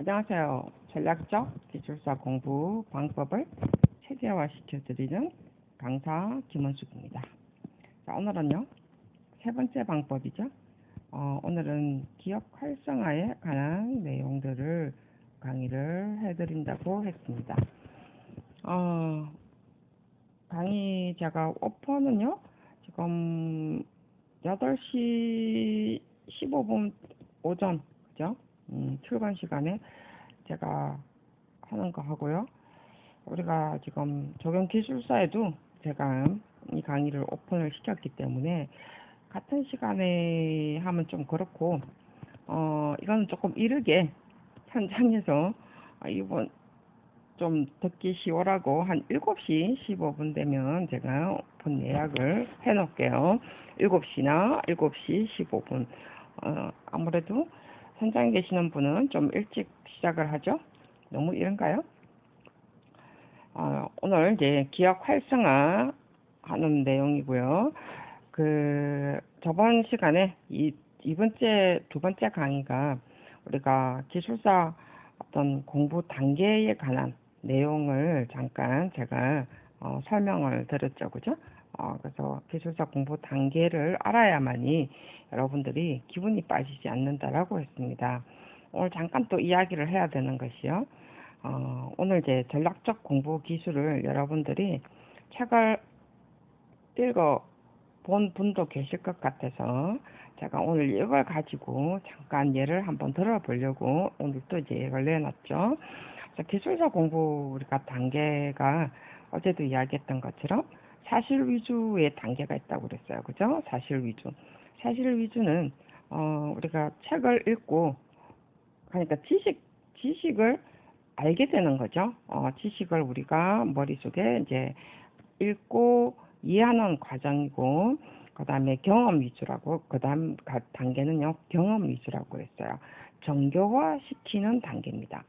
안녕하세요. 전략적 기술사 공부 방법을 체계화시켜드리는 강사 김은숙입니다. 자, 오늘은요, 세 번째 방법이죠. 오늘은 기업 활성화에 관한 내용들을 강의를 해드린다고 했습니다. 강의 제가 오픈은요, 지금 8시 15분 오전, 그죠? 출근 시간에 제가 하는 거 하고요. 우리가 지금 적용기술사에도 제가 이 강의를 오픈을 시켰기 때문에 같은 시간에 하면 좀 그렇고, 이거는 조금 이르게 현장에서 이번 좀 듣기 쉬우라고 한 7시 15분 되면 제가 오픈 예약을 해 놓을게요. 7시나 7시 15분. 아무래도 현장에 계시는 분은 좀 일찍 시작을 하죠. 너무 이른가요? 오늘 이제 기억 활성화 하는 내용이고요. 저번 시간에 두 번째 강의가 우리가 기술사 어떤 공부 단계에 관한 내용을 잠깐 제가 설명을 드렸죠. 그죠? 그래서 기술사 공부 단계를 알아야만이 여러분들이 기분이 빠지지 않는다라고 했습니다. 오늘 잠깐 또 이야기를 해야 되는 것이요. 오늘 이제 전략적 공부 기술을 여러분들이 책을 읽어 본 분도 계실 것 같아서 제가 오늘 이걸 가지고 잠깐 예를 한번 들어보려고 오늘 또 이제 예를 내놨죠. 기술사 공부 우리가 단계가 어제도 이야기했던 것처럼 사실 위주의 단계가 있다고 그랬어요. 그죠? 사실 위주. 사실 위주는 우리가 책을 읽고 그러니까 지식을 알게 되는 거죠. 지식을 우리가 머릿속에 이제 읽고 이해하는 과정이고, 그 다음에 경험 위주라고, 그 다음 단계는요, 경험 위주라고 했어요. 정교화 시키는 단계입니다.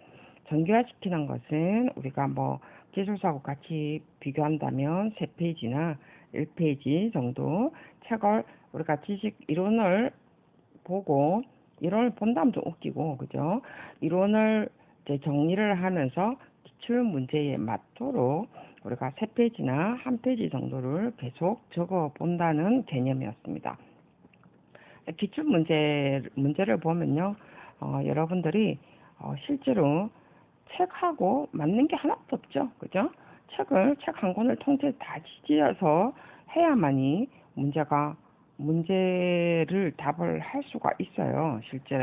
정교화 시키는 것은 우리가 뭐 기술사하고 같이 비교한다면 3페이지나 1페이지 정도 책을 우리가 지식 이론을 보고, 이론을 본다면 좀 웃기고, 그죠? 이론을 이제 정리를 하면서 기출 문제에 맞도록 우리가 3페이지나 1페이지 정도를 계속 적어 본다는 개념이었습니다. 기출 문제를 보면요, 여러분들이 실제로 책하고 맞는 게 하나도 없죠. 그죠? 책 한 권을 통째로 다 지지어서 해야만이 문제를 답을 할 수가 있어요. 실제.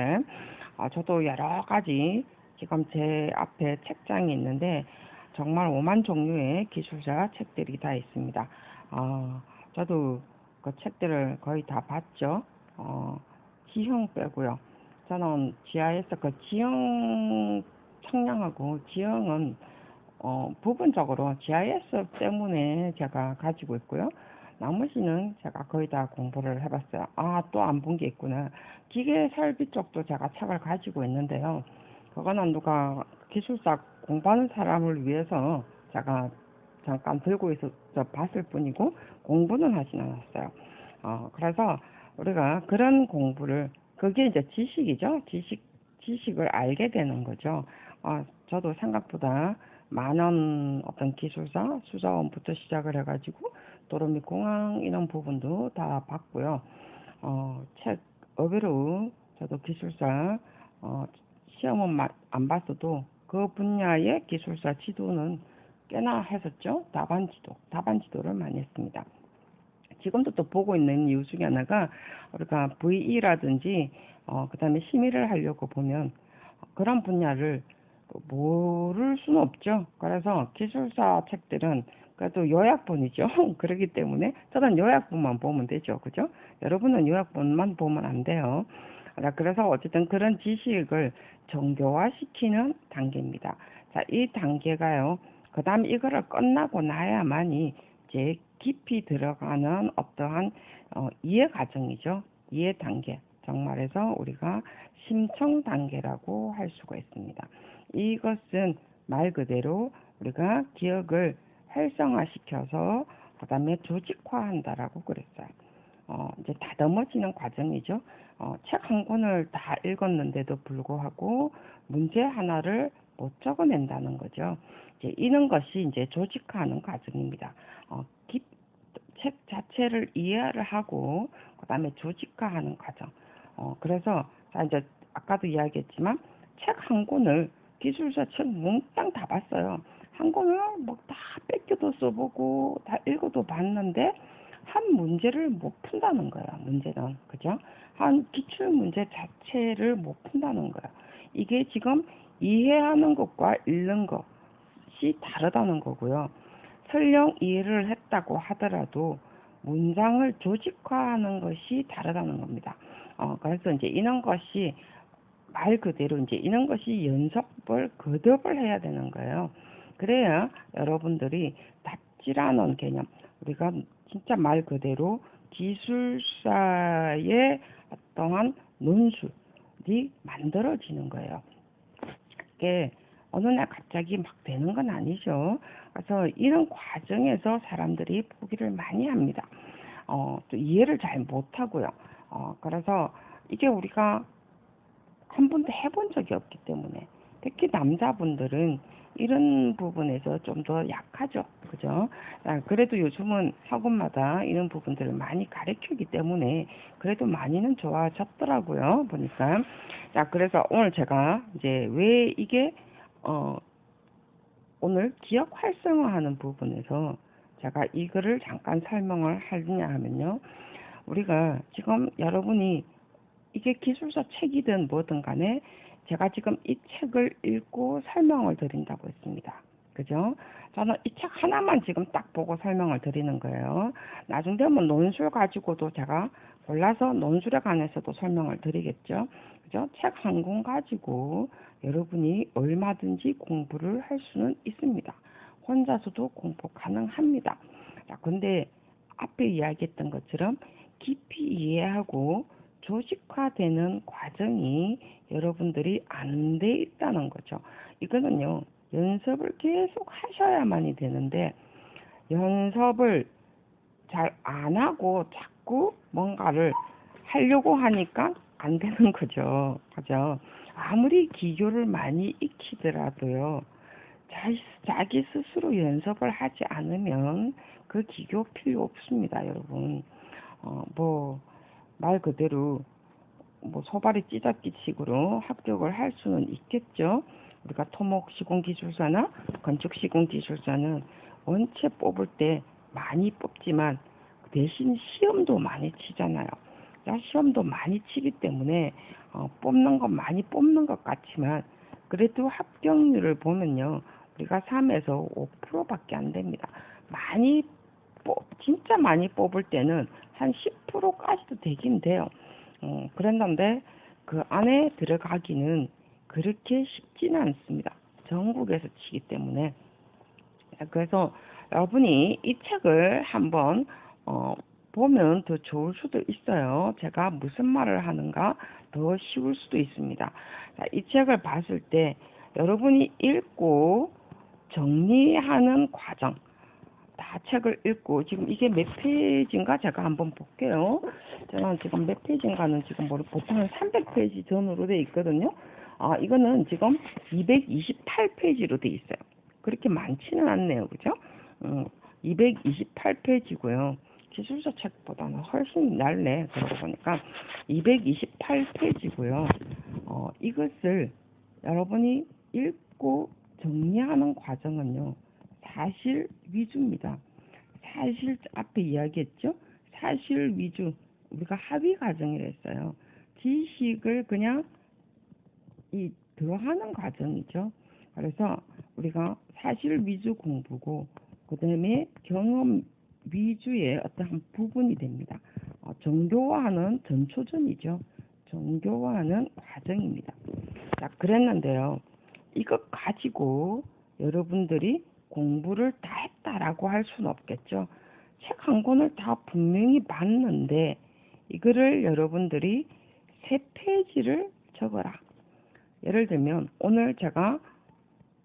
저도 여러 가지 지금 제 앞에 책장이 있는데 정말 오만 종류의 기술자 책들이 다 있습니다. 저도 그 책들을 거의 다 봤죠. 지형 빼고요. 저는 GIS 그 지형 청량하고 지형은 부분적으로 GIS 때문에 제가 가지고 있고요. 나머지는 제가 거의 다 공부를 해봤어요. 또 안 본 게 있구나. 기계 설비 쪽도 제가 책을 가지고 있는데요. 그거는 누가 기술사 공부하는 사람을 위해서 제가 잠깐 들고 있어서 봤을 뿐이고 공부는 하진 않았어요. 그래서 우리가 그런 공부를 그게 이제 지식이죠. 지식을 알게 되는 거죠. 저도 생각보다 많은 어떤 기술사 수자원부터 시작을 해가지고 도로미 공항 이런 부분도 다 봤고요. 책 의외로 저도 기술사 시험은 안 봤어도 그 분야의 기술사 지도는 꽤나 했었죠. 답안지도를 많이 했습니다. 지금도 또 보고 있는 이유 중에 하나가 우리가 VE라든지 그다음에 심의를 하려고 보면 그런 분야를 모를 수는 없죠. 그래서 기술사 책들은 그래도 요약본이죠. 그렇기 때문에 저는 요약본만 보면 되죠. 그죠? 여러분은 요약본만 보면 안 돼요. 그래서 어쨌든 그런 지식을 정교화시키는 단계입니다. 자, 이 단계가요. 그 다음 이거를 끝나고 나야만이 이제 깊이 들어가는 어떠한 이해 과정이죠. 이해 단계. 정말해서 우리가 심청 단계라고 할 수가 있습니다. 이것은 말 그대로 우리가 기억을 활성화시켜서 그 다음에 조직화한다라고 그랬어요. 이제 다듬어지는 과정이죠. 책 한 권을 다 읽었는데도 불구하고 문제 하나를 못 적어낸다는 거죠. 이제 이런 것이 이제 조직화하는 과정입니다. 책 자체를 이해를 하고 그다음에 조직화하는 과정. 그래서 자 이제 아까도 이야기했지만 책 한 권을 기술서 책 몽땅 다 봤어요. 한 권을 뭐 다 뺏겨도 써보고 다 읽어도 봤는데 한 문제를 못 푼다는 거예요. 문제는 그죠? 한 기출 문제 자체를 못 푼다는 거예요. 이게 지금 이해하는 것과 읽는 것이 다르다는 거고요. 설령 이해를 했다고 하더라도 문장을 조직화하는 것이 다르다는 겁니다. 그래서 이제 이런 것이 말 그대로 이제 이런 것이 연습을 거듭을 해야 되는 거예요. 그래야 여러분들이 답지라는 개념, 우리가 진짜 말 그대로 기술사의 어떠한 논술이 만들어지는 거예요. 이게 어느 날 갑자기 막 되는 건 아니죠. 그래서 이런 과정에서 사람들이 포기를 많이 합니다. 또 이해를 잘 못하고요. 그래서 이게 우리가 한 번도 해본 적이 없기 때문에 특히 남자분들은 이런 부분에서 좀 더 약하죠. 그죠? 그래도 요즘은 학원마다 이런 부분들을 많이 가르치기 때문에 그래도 많이는 좋아졌더라고요. 보니까. 자, 그래서 오늘 제가 이제 왜 이게 오늘 기억 활성화하는 부분에서 제가 이거를 잠깐 설명을 하느냐 하면요. 우리가 지금 여러분이 이게 기술서 책이든 뭐든 간에 제가 지금 이 책을 읽고 설명을 드린다고 했습니다. 그죠? 저는 이 책 하나만 지금 딱 보고 설명을 드리는 거예요. 나중 되면 논술 가지고도 제가 골라서 논술에 관해서도 설명을 드리겠죠. 그죠? 책 한 권 가지고 여러분이 얼마든지 공부를 할 수는 있습니다. 혼자서도 공부 가능합니다. 자, 근데 앞에 이야기했던 것처럼 깊이 이해하고 조직화되는 과정이 여러분들이 안 돼 있다는 거죠. 이거는요, 연습을 계속 하셔야만이 되는데, 연습을 잘 안 하고 자꾸 뭔가를 하려고 하니까 안 되는 거죠. 그죠? 아무리 기교를 많이 익히더라도요, 자기 스스로 연습을 하지 않으면 그 기교 필요 없습니다, 여러분. 말 그대로 소발이 찌잡기 식으로 합격을 할 수는 있겠죠. 우리가 토목 시공기술사나 건축 시공기술사는 원체 뽑을 때 많이 뽑지만 대신 시험도 많이 치잖아요. 시험도 많이 치기 때문에 뽑는 건 많이 뽑는 것 같지만 그래도 합격률을 보면요. 우리가 3에서 5%밖에 안 됩니다. 진짜 많이 뽑을 때는 한 10%까지도 되긴 돼요. 그랬는데 그 안에 들어가기는 그렇게 쉽지는 않습니다. 전국에서 치기 때문에. 그래서 여러분이 이 책을 한번 보면 더 좋을 수도 있어요. 제가 무슨 말을 하는가 더 쉬울 수도 있습니다. 자, 이 책을 봤을 때 여러분이 읽고 정리하는 과정, 다 책을 읽고 지금 이게 몇 페이지인가 제가 한번 볼게요. 저는 지금 몇 페이지인가는 지금 보통 한 300페이지 전후로 돼 있거든요. 이거는 지금 228페이지로 돼 있어요. 그렇게 많지는 않네요. 그죠? 228페이지고요. 기술서 책보다는 훨씬 얇네. 그러고 보니까 228페이지고요. 이것을 여러분이 읽고 정리하는 과정은요. 사실 위주입니다. 사실 앞에 이야기했죠. 사실 위주. 우리가 합의 과정이라 했어요. 지식을 그냥 더하는 과정이죠. 그래서 우리가 사실 위주 공부고 그 다음에 경험 위주의 어떤 부분이 됩니다. 정교화하는 전초전이죠. 정교화하는 과정입니다. 자, 그랬는데요. 이것 가지고 여러분들이 공부를 다 했다라고 할 수는 없겠죠. 책 한 권을 다 분명히 봤는데 이거를 여러분들이 3페이지를 적어라. 예를 들면 오늘 제가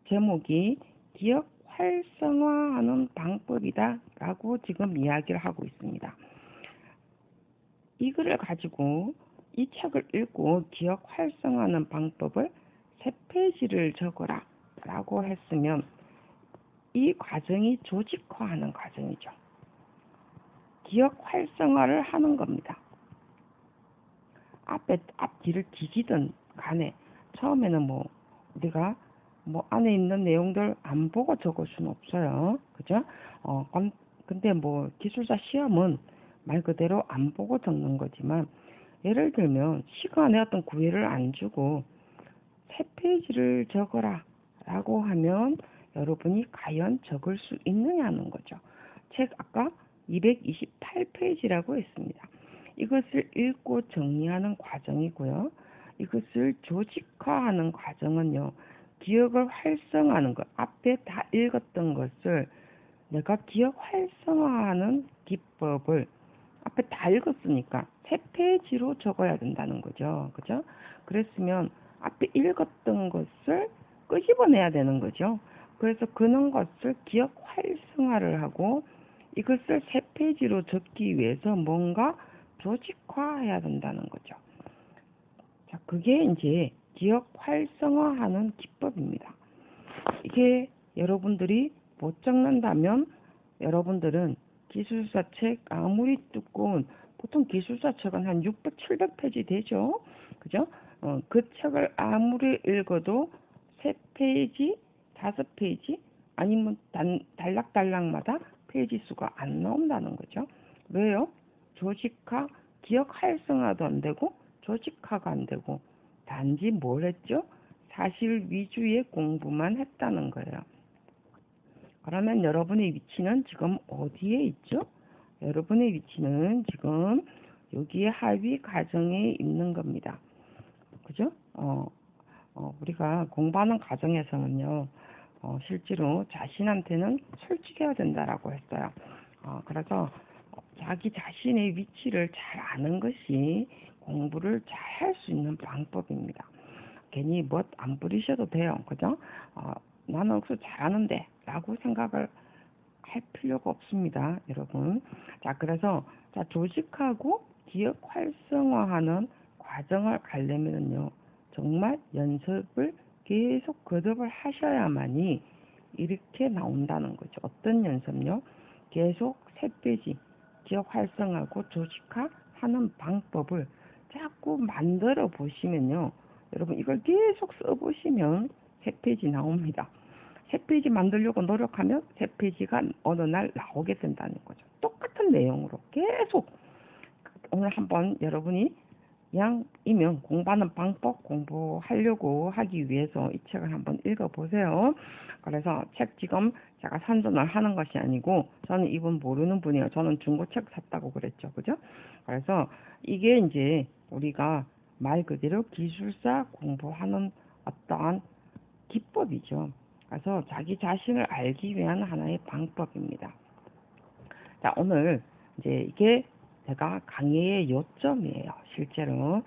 제목이 기억 활성화하는 방법이다 라고 지금 이야기를 하고 있습니다. 이거를 가지고 이 책을 읽고 기억 활성화하는 방법을 3페이지를 적어라 라고 했으면 이 과정이 조직화하는 과정이죠. 기억 활성화를 하는 겁니다. 앞뒤를 뒤지든 간에 처음에는 우리가 안에 있는 내용들 안 보고 적을 수는 없어요. 그죠? 근데 기술사 시험은 말 그대로 안 보고 적는 거지만, 예를 들면 시간에 어떤 구애를 안 주고 3페이지를 적어라 라고 하면 여러분이 과연 적을 수 있느냐는 거죠. 책 아까 228페이지라고 했습니다. 이것을 읽고 정리하는 과정이고요. 이것을 조직화하는 과정은요, 기억을 활성화하는 것, 앞에 다 읽었던 것을 내가 기억 활성화하는 기법을 앞에 다 읽었으니까 3페이지로 적어야 된다는 거죠. 그죠? 그랬으면 앞에 읽었던 것을 끄집어내야 되는 거죠. 그래서 그런 것을 기억 활성화를 하고 이것을 3페이지로 적기 위해서 뭔가 조직화해야 된다는 거죠. 자, 그게 이제 기억 활성화하는 기법입니다. 이게 여러분들이 못 적는다면 여러분들은 기술사 책 아무리 두꺼운, 보통 기술사 책은 한 600, 700페이지 되죠. 그죠? 그 책을 아무리 읽어도 3페이지, 5페이지 아니면 단락단락마다 페이지 수가 안 나온다는 거죠. 왜요? 조직화, 기억 활성화도 안 되고 조직화가 안 되고 단지 뭘 했죠? 사실 위주의 공부만 했다는 거예요. 그러면 여러분의 위치는 지금 어디에 있죠? 여러분의 위치는 지금 여기에 하위 과정에 있는 겁니다. 그죠? 우리가 공부하는 과정에서는요, 실제로 자신한테는 솔직해야 된다라고 했어요. 그래서 자기 자신의 위치를 잘 아는 것이 공부를 잘 할 수 있는 방법입니다. 괜히 멋 안 부리셔도 돼요. 그죠? 나는 억수 잘하는데 라고 생각을 할 필요가 없습니다. 여러분. 자, 그래서 조직하고 기억 활성화하는 과정을 가려면요, 정말 연습을 계속 거듭을 하셔야만이 이렇게 나온다는 거죠. 어떤 연습요? 계속 3페이지 기억 활성화하고 조직화하는 방법을 자꾸 만들어 보시면요, 여러분 이걸 계속 써보시면 3페이지 나옵니다. 3페이지 만들려고 노력하면 3페이지가 어느 날 나오게 된다는 거죠. 똑같은 내용으로 계속. 오늘 한번 여러분이 이왕이면 공부하는 방법 공부하려고 하기 위해서 이 책을 한번 읽어보세요. 그래서 책 지금 제가 선전을 하는 것이 아니고, 저는 이분 모르는 분이에요. 저는 중고책 샀다고 그랬죠. 그죠? 그래서 이게 이제 우리가 말 그대로 기술사 공부하는 어떠한 기법이죠. 그래서 자기 자신을 알기 위한 하나의 방법입니다. 자, 오늘 이제 이게 제가 강의의 요점이에요. 실제로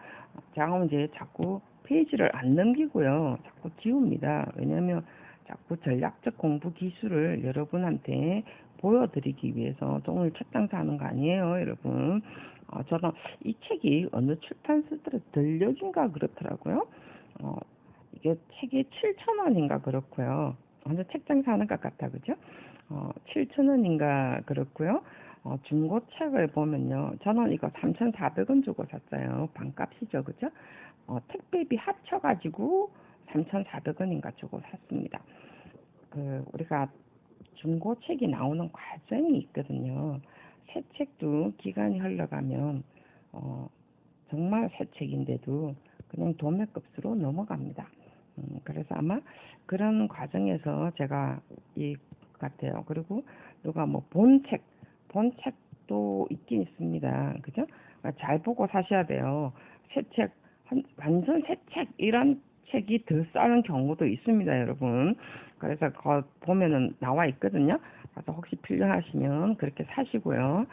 제가 이제 자꾸 페이지를 안 넘기고요, 자꾸 지웁니다. 왜냐하면 자꾸 전략적 공부 기술을 여러분한테 보여드리기 위해서. 오늘 책 장사하는 거 아니에요, 여러분. 저는 이 책이 어느 출판사들에 들려준가 그렇더라고요. 이게 책이 7,000원인가 그렇고요. 완전 책 장사하는 것 같다, 그죠? 7,000원인가 그렇고요. 중고책을 보면요, 저는 이거 3,400원 주고 샀어요. 반값이죠, 그죠? 택배비 합쳐가지고 3,400원인가 주고 샀습니다. 우리가 중고책이 나오는 과정이 있거든요. 새 책도 기간이 흘러가면 정말 새 책인데도 그냥 도매값으로 넘어갑니다. 그래서 아마 그런 과정에서 제가 이 같아요. 그리고 누가 본책도 있긴 있습니다. 그죠? 잘 보고 사셔야 돼요. 새 책, 완전 새 책, 이런 책이 더 싸는 경우도 있습니다, 여러분. 그래서 보면은 나와 있거든요. 그래서 혹시 필요하시면 그렇게 사시고요.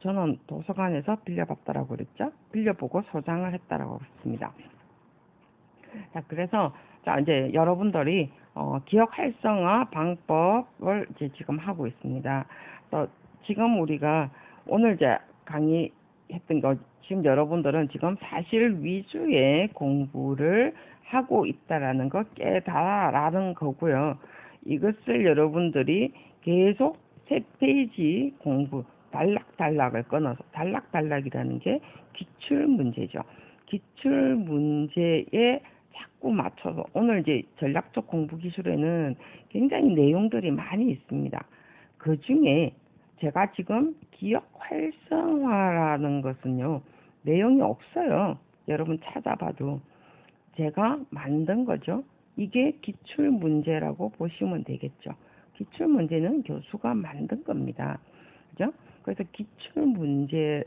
저는 도서관에서 빌려봤다라고 그랬죠. 빌려보고 소장을 했다라고 했습니다. 자, 그래서 이제 여러분들이 기억 활성화 방법을 이제 지금 하고 있습니다. 그래서 지금 우리가 오늘 이제 강의 했던 거, 지금 여러분들은 지금 사실 위주의 공부를 하고 있다라는 거 깨달아라는 거고요. 이것을 여러분들이 계속 세 페이지 공부, 단락단락을 끊어서, 단락단락이라는 게 기출 문제죠. 기출 문제에 자꾸 맞춰서, 오늘 이제 전략적 공부 기술에는 굉장히 내용들이 많이 있습니다. 그 중에 제가 지금 기억 활성화라는 것은요, 내용이 없어요. 여러분 찾아봐도. 제가 만든 거죠. 이게 기출 문제라고 보시면 되겠죠. 기출 문제는 교수가 만든 겁니다. 그죠? 그래서 기출 문제에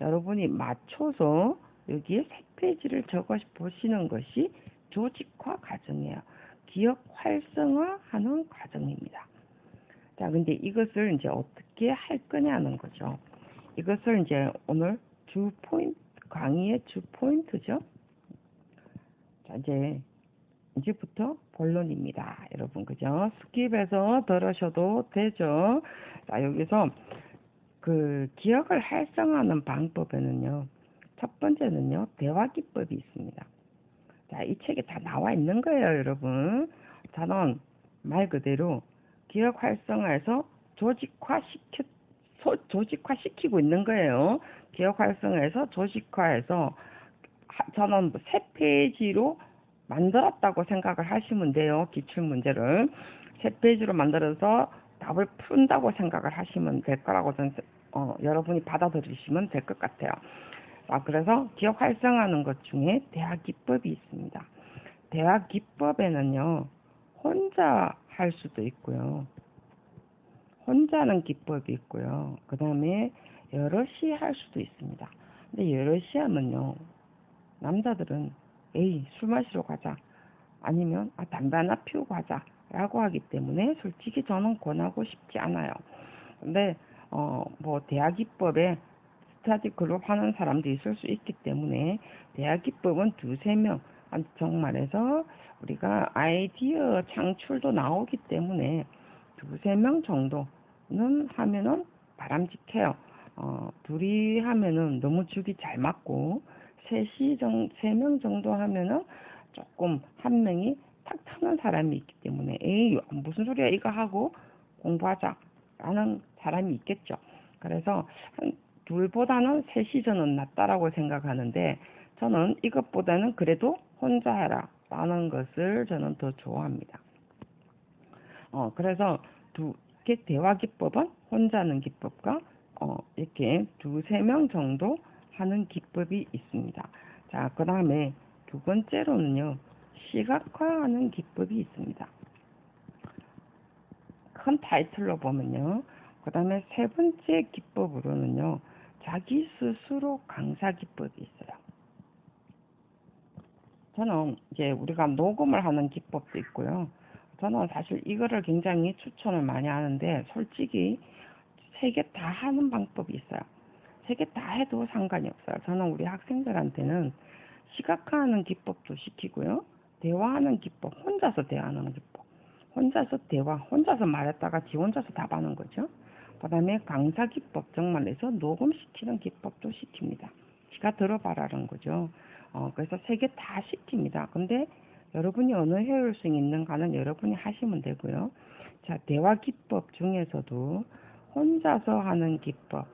여러분이 맞춰서 여기에 세 페이지를 적어 보시는 것이 조직화 과정이에요. 기억 활성화하는 과정입니다. 자, 근데 이것을 이제 어떻게 할 거냐는 거죠. 이것을 이제 오늘 주 포인트, 강의의 주 포인트죠. 자, 이제부터 본론입니다. 여러분, 그죠? 스킵해서 들으셔도 되죠. 자, 여기서 그 기억을 활성화하는 방법에는요, 첫 번째는요, 대화 기법이 있습니다. 자, 이 책에 다 나와 있는 거예요, 여러분. 저는 말 그대로 기억 활성화해서 조직화시키고 있는 거예요. 기억 활성화해서 조직화해서 저는 세 페이지로 만들었다고 생각을 하시면 돼요. 기출 문제를 세 페이지로 만들어서 답을 푼다고 생각을 하시면 될 거라고 여러분이 받아들이시면 될 것 같아요. 그래서 기억 활성화하는 것 중에 대화 기법이 있습니다. 대화 기법에는요, 혼자 할 수도 있고요. 혼자 하는 기법이 있고요. 그 다음에 여럿이 할 수도 있습니다. 근데 여럿이 하면요, 남자들은 에이, 술 마시러 가자, 아니면 담배 하나 피우고 가자 라고 하기 때문에 솔직히 저는 권하고 싶지 않아요. 근데 뭐 대화 기법에 스터디 그룹 하는 사람도 있을 수 있기 때문에 대화 기법은 두세 명, 정말해서 우리가 아이디어 창출도 나오기 때문에 두세 명 정도는 하면은 바람직해요. 둘이 하면은 너무 죽이 잘 맞고, 세 명 정도 하면은 조금 한 명이 탁 타는 사람이 있기 때문에 에이, 무슨 소리야 이거 하고 공부하자 라는 사람이 있겠죠. 그래서 한 둘보다는 셋이 저는 낫다라고 생각하는데, 저는 이것보다는 그래도 혼자 해라 라는 것을 저는 더 좋아합니다. 그래서 이렇게 대화 기법은 혼자 하는 기법과 이렇게 두세 명 정도 하는 기법이 있습니다. 자, 그 다음에 두 번째로는요, 시각화하는 기법이 있습니다. 큰 타이틀로 보면요. 그 다음에 세 번째 기법으로는요, 자기 스스로 강사 기법이 있어요. 저는 이제 우리가 녹음을 하는 기법도 있고요. 저는 사실 이거를 굉장히 추천을 많이 하는데, 솔직히 세 개 다 하는 방법이 있어요. 세 개 다 해도 상관이 없어요. 저는 우리 학생들한테는 시각화하는 기법도 시키고요. 대화하는 기법, 혼자서 대화하는 기법. 혼자서 대화, 혼자서 말했다가 지 혼자서 답하는 거죠. 그 다음에 강사 기법, 정말해서 녹음시키는 기법도 시킵니다. 지가 들어봐라는 거죠. 그래서 세 개 다 시킵니다. 근데 여러분이 어느 효율성이 있는가는 여러분이 하시면 되고요. 자, 대화 기법 중에서도 혼자서 하는 기법,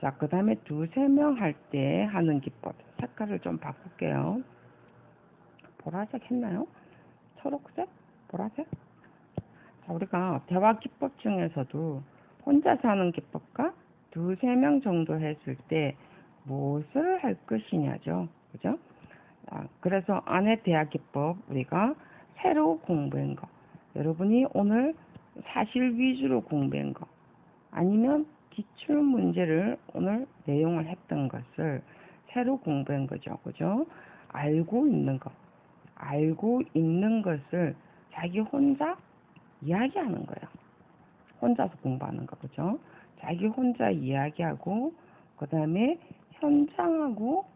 자, 그 다음에 두세 명 할 때 하는 기법, 색깔을 좀 바꿀게요. 보라색 했나요? 초록색? 보라색? 자, 우리가 대화 기법 중에서도 혼자서 하는 기법과 두세 명 정도 했을 때 무엇을 할 것이냐죠. 그죠? 그래서 안에 대화 기법 우리가 새로 공부한 거, 여러분이 오늘 사실 위주로 공부한 거, 아니면 기출 문제를 오늘 내용을 했던 것을 새로 공부한 거죠. 그죠? 알고 있는 것을 자기 혼자 이야기하는 거예요. 혼자서 공부하는 거. 그죠? 자기 혼자 이야기하고, 그 다음에 현장하고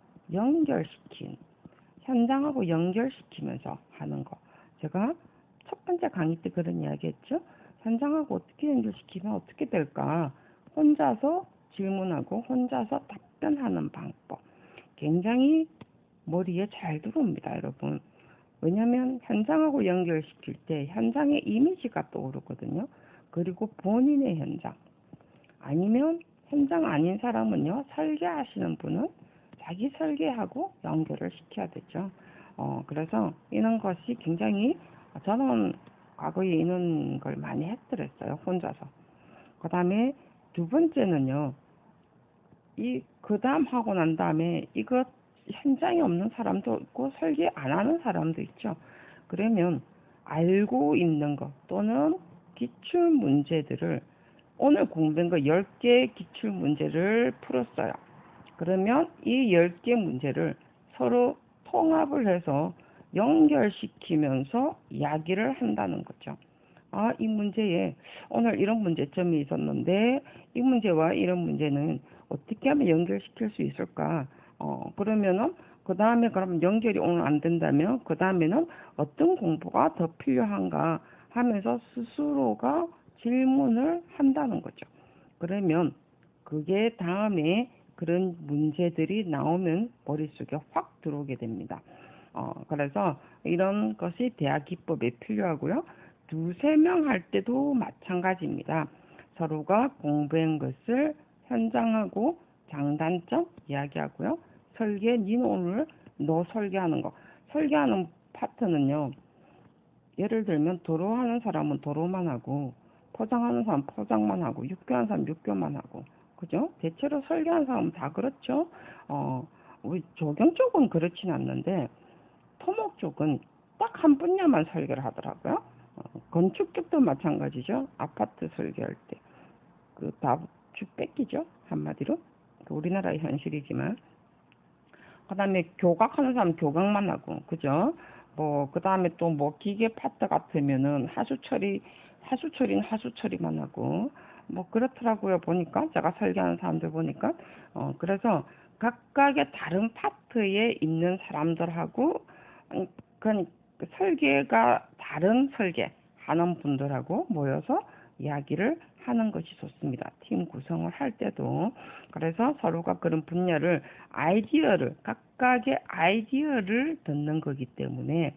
연결시키면서 하는 거. 제가 첫 번째 강의 때 그런 이야기 했죠. 현장하고 어떻게 연결시키면 어떻게 될까? 혼자서 질문하고 혼자서 답변하는 방법. 굉장히 머리에 잘 들어옵니다, 여러분. 왜냐하면 현장하고 연결시킬 때 현장의 이미지가 떠오르거든요. 그리고 본인의 현장. 아니면 현장 아닌 사람은요, 설계하시는 분은 자기 설계하고 연결을 시켜야 되죠. 그래서 이런 것이 굉장히, 저는 과거에 이런 걸 많이 했더랬어요, 혼자서. 그 다음에 두 번째는요, 그 다음 하고 난 다음에 이거 현장에 없는 사람도 있고 설계 안 하는 사람도 있죠. 그러면 알고 있는 것 또는 기출 문제들을, 오늘 공부한 거 10개 기출 문제를 풀었어요. 그러면 이 10개 문제를 서로 통합을 해서 연결시키면서 이야기를 한다는 거죠. 이 문제에 오늘 이런 문제점이 있었는데 이 문제와 이런 문제는 어떻게 하면 연결시킬 수 있을까? 그러면은 그 다음에 그럼 연결이 오늘 안 된다면 그 다음에는 어떤 공부가 더 필요한가 하면서 스스로가 질문을 한다는 거죠. 그러면 그게 다음에 그런 문제들이 나오면 머릿속에 확 들어오게 됩니다. 그래서 이런 것이 대화 기법에 필요하고요. 두세 명 할 때도 마찬가지입니다. 서로가 공부한 것을 현장하고 장단점 이야기하고요. 설계, 니는 오늘 너 설계하는 거. 설계하는 파트는요. 예를 들면 도로하는 사람은 도로만 하고 포장하는 사람은 포장만 하고 육교하는 사람은 육교만 하고, 그죠? 대체로 설계하는 사람은 다 그렇죠. 우리 조경 쪽은 그렇진 않는데 토목 쪽은 딱 한 분야만 설계를 하더라고요. 건축 쪽도 마찬가지죠. 아파트 설계할 때 그 다 쭉 뺏기죠, 한마디로. 우리나라의 현실이지만. 그 다음에 교각하는 사람 교각만 하고, 그죠? 그 다음에 또 뭐 기계 파트 같으면은 하수처리는 하수처리만 하고, 그렇더라고요. 보니까, 제가 설계하는 사람들 보니까. 그래서 각각의 다른 파트에 있는 사람들하고, 그 설계가 다른 설계 하는 분들하고 모여서 이야기를 하는 것이 좋습니다. 팀 구성을 할 때도. 그래서 서로가 그런 분야를, 각각의 아이디어를 듣는 거기 때문에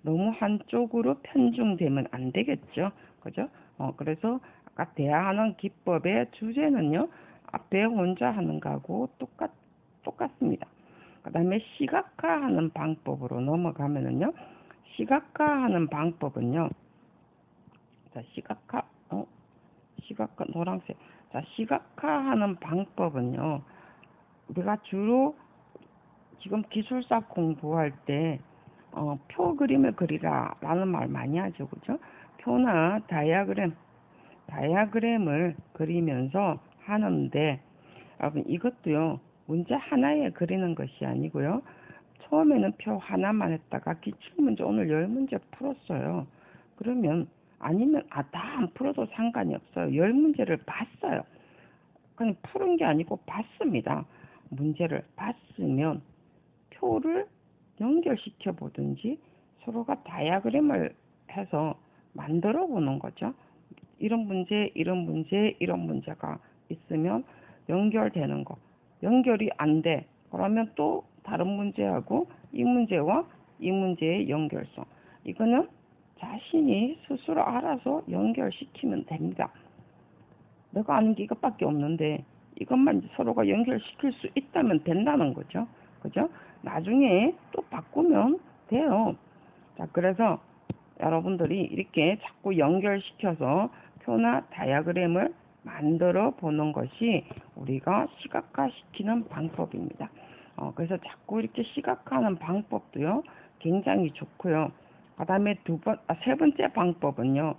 너무 한쪽으로 편중되면 안 되겠죠. 그죠? 그래서 아까 대화하는 기법의 주제는요, 앞에 혼자 하는 거하고 똑같습니다. 그 다음에 시각화하는 방법으로 넘어가면은요, 시각화하는 방법은요, 자, 시각화, 노란색. 자, 시각화하는 방법은요, 우리가 주로 지금 기술사 공부할 때, 표 그림을 그리라 라는 말 많이 하죠. 그죠? 표나 다이아그램을 그리면서 하는데, 여러분, 이것도요, 문제 하나에 그리는 것이 아니고요, 처음에는 표 하나만 했다가 기출문제 오늘 10문제 풀었어요. 그러면 아니면 다 안 풀어도 상관이 없어요. 10문제를 봤어요. 그냥 푸른 게 아니고 봤습니다. 문제를 봤으면 표를 연결시켜 보든지 서로가 다이아그램을 해서 만들어 보는 거죠. 이런 문제, 이런 문제, 이런 문제가 있으면 연결되는 거. 연결이 안 돼. 그러면 또 다른 문제하고 이 문제와 이 문제의 연결성. 이거는 자신이 스스로 알아서 연결시키면 됩니다. 내가 아는 게 이것밖에 없는데 이것만 서로가 연결시킬 수 있다면 된다는 거죠. 그죠? 나중에 또 바꾸면 돼요. 자, 그래서 여러분들이 이렇게 자꾸 연결시켜서 표나 다이아그램을 만들어 보는 것이 우리가 시각화시키는 방법입니다. 그래서 자꾸 이렇게 시각화하는 방법도요, 굉장히 좋고요. 그 다음에 세 번째 방법은요,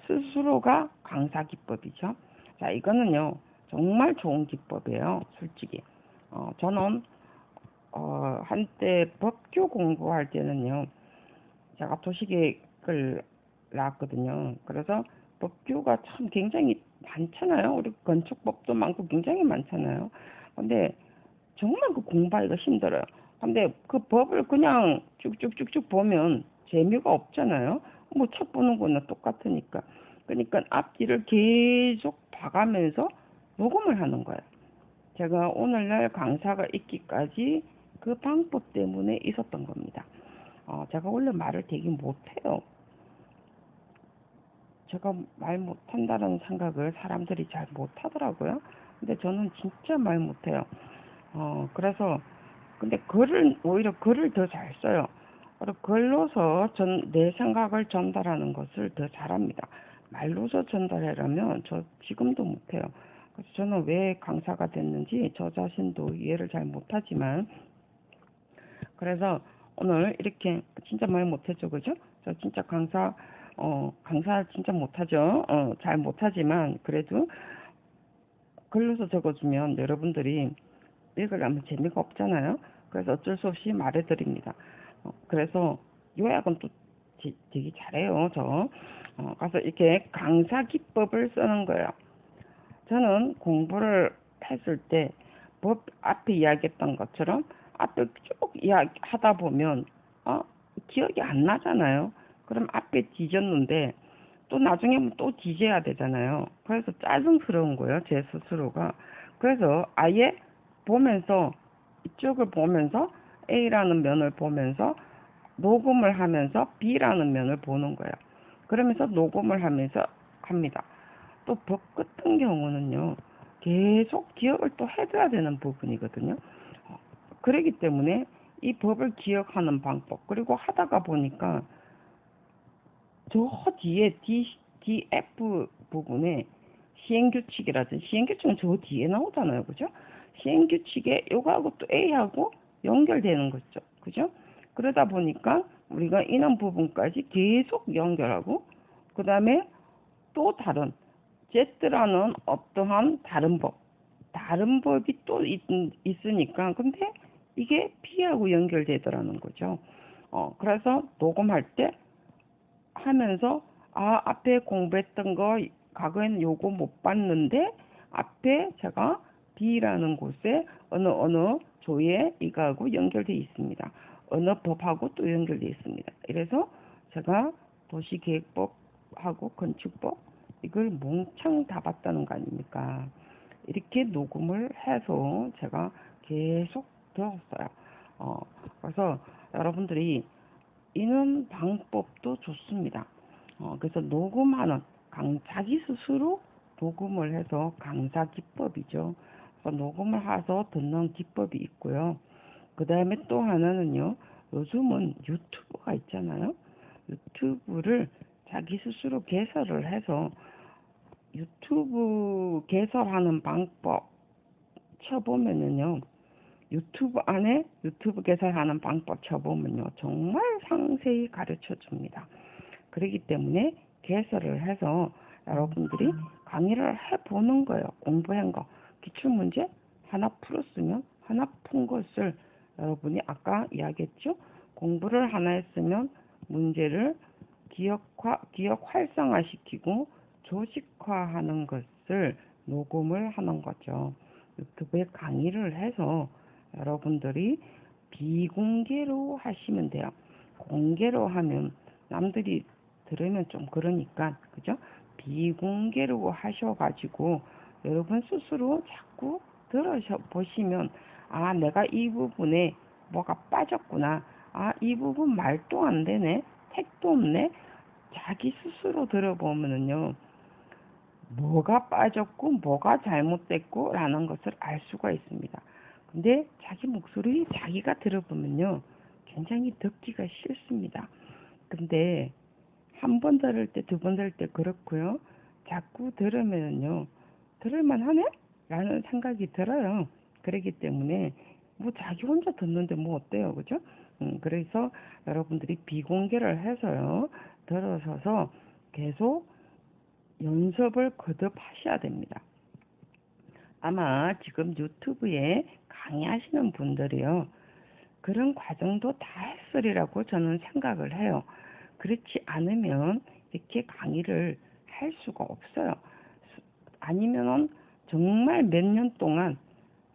스스로가 강사 기법이죠. 자, 이거는요, 정말 좋은 기법이에요, 솔직히. 저는, 한때 법규 공부할 때는요, 제가 도시계획을 나왔거든요. 그래서 법규가 참 굉장히 많잖아요. 우리 건축법도 많고 굉장히 많잖아요. 근데 정말 그 공부하기가 힘들어요. 근데 그 법을 그냥 쭉쭉쭉쭉 보면 재미가 없잖아요. 뭐 책 보는 거나 똑같으니까. 그러니까 앞뒤를 계속 봐가면서 녹음을 하는 거예요. 제가 오늘날 강사가 있기까지 그 방법 때문에 있었던 겁니다. 제가 원래 말을 되게 못해요. 제가 말 못한다는 생각을 사람들이 잘 못하더라고요. 근데 저는 진짜 말 못해요. 그래서 근데 오히려 글을 더 잘 써요. 그리고 글로서 내 생각을 전달하는 것을 더 잘합니다. 말로서 전달하려면 저 지금도 못해요. 그래서 저는 왜 강사가 됐는지 저 자신도 이해를 잘 못하지만, 그래서 오늘 이렇게 진짜 말 못하죠, 그죠? 저 진짜 강사 진짜 못하죠. 잘 못하지만 그래도 글로서 적어주면 여러분들이 읽으려면 재미가 없잖아요. 그래서 어쩔 수 없이 말해드립니다. 그래서 요약은 또 되게 잘해요, 저. 가서 이렇게 강사 기법을 쓰는 거예요. 저는 공부를 했을 때 법 앞에 이야기했던 것처럼 앞에 쭉 이야기하다 보면 기억이 안 나잖아요. 그럼 앞에 뒤졌는데 또 나중에 또 뒤져야 되잖아요. 그래서 짜증스러운 거예요, 제 스스로가. 그래서 아예 보면서 이쪽을 보면서 A라는 면을 보면서 녹음을 하면서 B라는 면을 보는 거예요. 그러면서 녹음을 하면서 합니다. 또 법 같은 경우는요, 계속 기억을 또 해줘야 되는 부분이거든요. 그렇기 때문에 이 법을 기억하는 방법, 그리고 하다가 보니까 저 뒤에 DF 부분에 시행규칙이라든지, 시행규칙은 저 뒤에 나오잖아요, 그죠? 시행규칙에 요거하고 또 A하고 연결되는 거죠, 그죠? 그러다 보니까 우리가 이런 부분까지 계속 연결하고, 그 다음에 또 다른 Z라는 어떠한 다른 법이 또 있으니까, 근데 이게 B하고 연결되더라는 거죠. 그래서 녹음할 때 하면서 앞에 공부했던 거 과거에는 요거 못 봤는데 앞에 제가 B라는 곳에 어느 조에 이거하고 연결되어 있습니다. 어느 법하고 또 연결되어 있습니다. 이래서 제가 도시계획법하고 건축법 이걸 몽창 다 봤다는 거 아닙니까? 이렇게 녹음을 해서 제가 계속 들었어요. 그래서 여러분들이 이런 방법도 좋습니다. 그래서 녹음하는 자기 스스로 녹음을 해서 강사 기법이죠. 그래서 녹음을 해서 듣는 기법이 있고요. 그 다음에 또 하나는요, 요즘은 유튜브가 있잖아요. 유튜브를 자기 스스로 개설을 해서 유튜브 개설하는 방법 쳐보면요, 유튜브 안에 유튜브 개설하는 방법 쳐보면요, 정말 상세히 가르쳐 줍니다. 그렇기 때문에 개설을 해서 여러분들이 강의를 해보는 거예요. 공부한 거. 기출문제 하나 풀었으면 하나 푼 것을 여러분이 아까 이야기했죠? 공부를 하나 했으면 문제를 기억 활성화시키고 조직화하는 것을 녹음을 하는 거죠. 유튜브에 강의를 해서 여러분들이 비공개로 하시면 돼요. 공개로 하면 남들이 들으면 좀 그러니까, 그죠? 비공개로 하셔가지고 여러분 스스로 자꾸 들어보시면 내가 이 부분에 뭐가 빠졌구나. 이 부분 말도 안 되네. 택도 없네. 자기 스스로 들어보면은요, 뭐가 빠졌고 뭐가 잘못됐고 라는 것을 알 수가 있습니다. 근데 자기 목소리 자기가 들어보면요, 굉장히 듣기가 싫습니다. 근데 한 번 들을 때, 두 번 들을 때 그렇고요. 자꾸 들으면요, 들을만 하네? 라는 생각이 들어요. 그렇기 때문에 뭐 자기 혼자 듣는데 뭐 어때요, 그죠? 그래서 여러분들이 비공개를 해서요, 들어서서 계속 연습을 거듭하셔야 됩니다. 아마 지금 유튜브에 강의하시는 분들이요, 그런 과정도 다 했으리라고 저는 생각을 해요. 그렇지 않으면 이렇게 강의를 할 수가 없어요. 아니면은 정말 몇 년 동안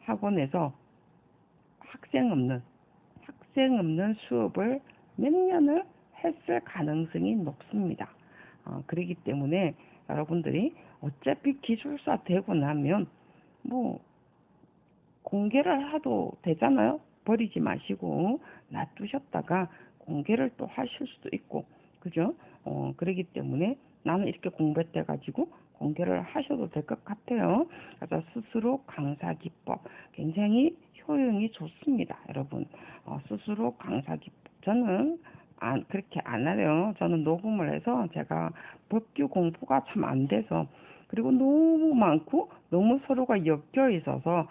학원에서 학생 없는 수업을 몇 년을 했을 가능성이 높습니다. 그렇기 때문에 여러분들이 어차피 기술사 되고 나면 뭐 공개를 해도 되잖아요. 버리지 마시고 놔두셨다가 공개를 또 하실 수도 있고, 그죠? 그러기 때문에 나는 이렇게 공부했대 가지고 공개를 하셔도 될 것 같아요. 그래서 스스로 강사 기법 굉장히 효용이 좋습니다, 여러분. 스스로 강사 기법 저는 그렇게 안 하래요. 저는 녹음을 해서 제가 법규 공부가 참 안 돼서, 그리고 너무 많고 너무 서로가 엮여 있어서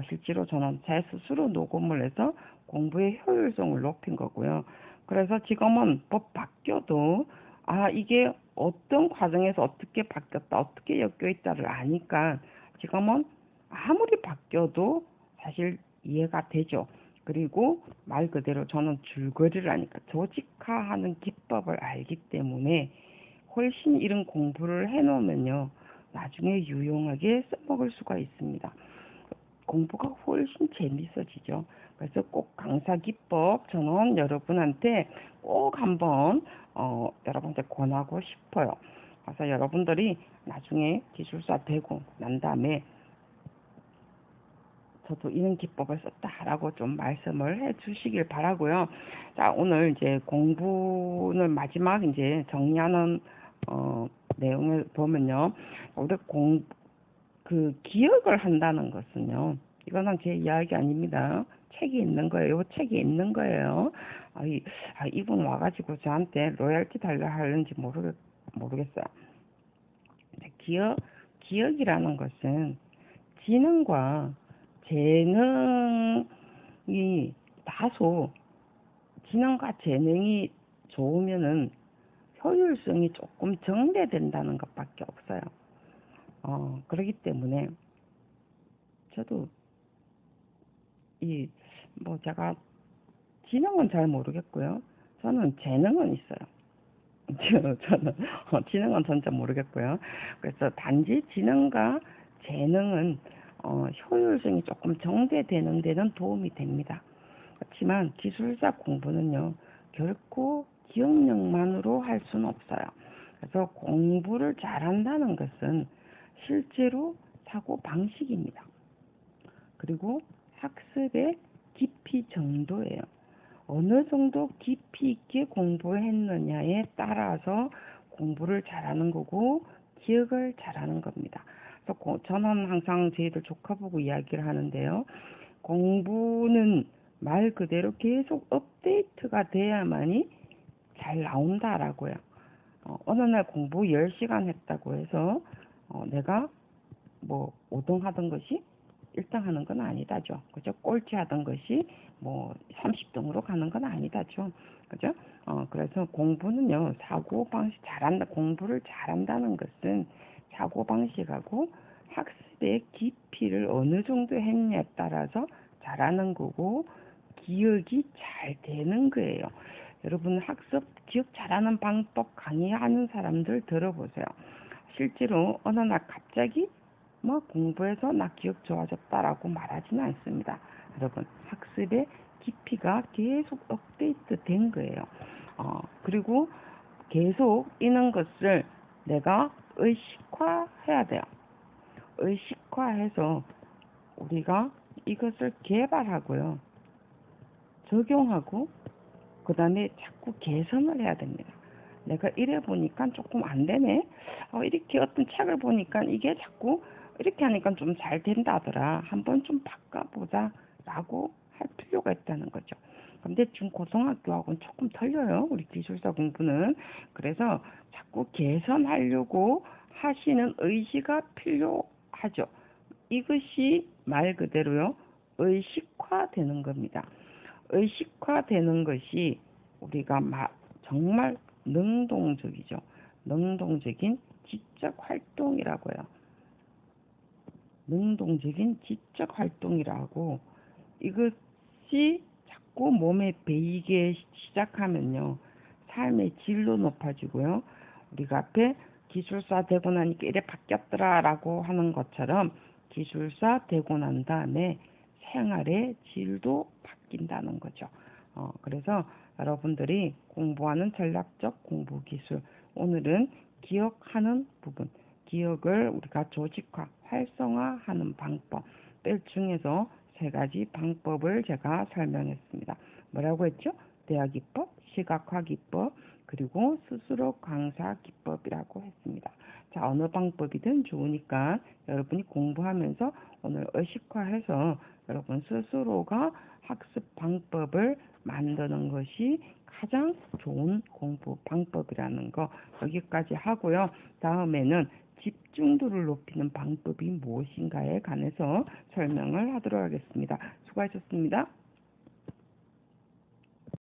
실제로 저는 제 스스로 녹음을 해서 공부의 효율성을 높인 거고요. 그래서 지금은 법 바뀌어도 이게 어떤 과정에서 어떻게 바뀌었다, 어떻게 엮여 있다를 아니까 지금은 아무리 바뀌어도 사실 이해가 되죠. 그리고 말 그대로 저는 줄거리를 아니까 조직화하는 기법을 알기 때문에 훨씬 이런 공부를 해놓으면요, 나중에 유용하게 써먹을 수가 있습니다. 공부가 훨씬 재밌어지죠. 그래서 꼭 강사 기법 저는 여러분한테 꼭 한번 여러분한테 권하고 싶어요. 그래서 여러분들이 나중에 기술사 되고 난 다음에 저도 이런 기법을 썼다라고 좀 말씀을 해 주시길 바라고요. 자, 오늘 이제 공부는 마지막 이제 정리하는 내용을 보면요. 우리 기억을 한다는 것은요, 이거는 제 이야기 아닙니다. 책이 있는 거예요. 책이 있는 거예요. 이분 와가지고 저한테 로열티 달라 하는지 모르겠어요. 기억이라는 것은 지능과 재능이 다소, 지능과 재능이 좋으면은 효율성이 조금 정대된다는 것밖에 없어요. 그렇기 때문에 저도 제가 지능은 잘 모르겠고요. 저는 재능은 있어요. 저는 지능은 전혀 모르겠고요. 그래서 단지 지능과 재능은 효율성이 조금 정대되는 데는 도움이 됩니다. 그렇지만 기술사 공부는요, 결코 기억력만으로 할 수는 없어요. 그래서 공부를 잘한다는 것은 실제로 사고 방식입니다. 그리고 학습의 깊이 정도예요. 어느 정도 깊이 있게 공부했느냐에 따라서 공부를 잘하는 거고 기억을 잘하는 겁니다. 그래서 저는 항상 저희들 조카 보고 이야기를 하는데요. 공부는 말 그대로 계속 업데이트가 돼야만이 잘 나온다라고요. 어느 날 공부 10시간 했다고 해서 내가 5등 하던 것이 1등 하는 건 아니다죠. 그죠? 꼴찌 하던 것이 30등으로 가는 건 아니다죠. 그죠? 그래서 공부는요, 공부를 잘한다는 것은 사고방식하고 학습의 깊이를 어느 정도 했냐에 따라서 잘하는 거고, 기억이 잘 되는 거예요. 여러분, 기억 잘하는 방법 강의하는 사람들 들어보세요. 실제로 어느 날 갑자기 공부해서 나 기억 좋아졌다라고 말하지는 않습니다. 여러분, 학습의 깊이가 계속 업데이트 된 거예요. 그리고 계속 이런 것을 내가 의식화해야 돼요. 의식화해서 우리가 이것을 개발하고요, 적용하고 그 다음에 자꾸 개선을 해야 됩니다. 내가 이래 보니까 조금 안 되네. 이렇게 어떤 책을 보니까 이게 자꾸 이렇게 하니까 좀 잘 된다더라. 한번 좀 바꿔보자 라고 할 필요가 있다는 거죠. 근데 중고등학교하고는 조금 틀려요, 우리 기술사 공부는. 그래서 자꾸 개선하려고 하시는 의지가 필요하죠. 이것이 말 그대로요, 의식화되는 겁니다. 의식화되는 것이 우리가 정말 능동적이죠. 능동적인 지적 활동이라고요. 능동적인 지적 활동이라고, 이것이 자꾸 몸에 배이기 시작하면요, 삶의 질도 높아지고요. 우리가 앞에 기술사 되고 나니까 이래 바뀌었더라 라고 하는 것처럼 기술사 되고 난 다음에 생활의 질도 바뀐다는 거죠. 그래서 여러분들이 공부하는 전략적 공부 기술, 오늘은 기억하는 부분, 기억을 우리가 조직화, 활성화하는 방법들 중에서 세 가지 방법을 제가 설명했습니다. 뭐라고 했죠? 대화 기법, 시각화 기법, 그리고 스스로 강사 기법이라고 했습니다. 자, 어느 방법이든 좋으니까 여러분이 공부하면서 오늘 의식화해서 여러분 스스로가 학습 방법을 만드는 것이 가장 좋은 공부 방법이라는 거 여기까지 하고요. 다음에는 집중도를 높이는 방법이 무엇인가에 관해서 설명을 하도록 하겠습니다. 수고하셨습니다.